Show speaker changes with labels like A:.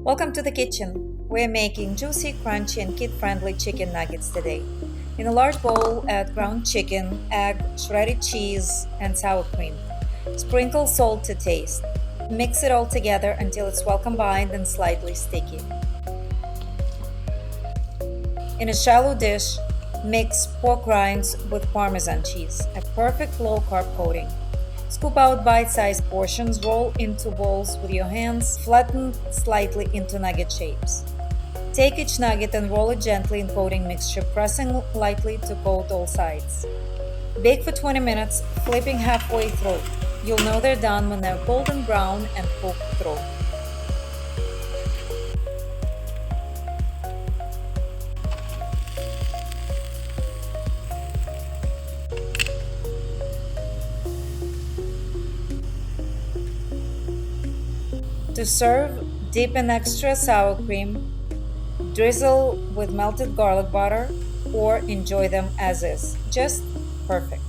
A: Welcome to the kitchen. We're making juicy, crunchy, and kid-friendly chicken nuggets today. In a large bowl, add ground chicken, egg, shredded cheese, and sour cream. Sprinkle salt to taste. Mix it all together until it's well combined and slightly sticky. In a shallow dish, mix pork rinds with Parmesan cheese, a perfect low-carb coating. Scoop out bite-sized portions, roll into balls with your hands, flatten slightly into nugget shapes. Take each nugget and roll it gently in coating mixture, pressing lightly to coat all sides. Bake for 20 minutes, flipping halfway through. You'll know they're done when they're golden brown and cooked through. To serve, dip in extra sour cream, drizzle with melted garlic butter, or enjoy them as is. Just perfect.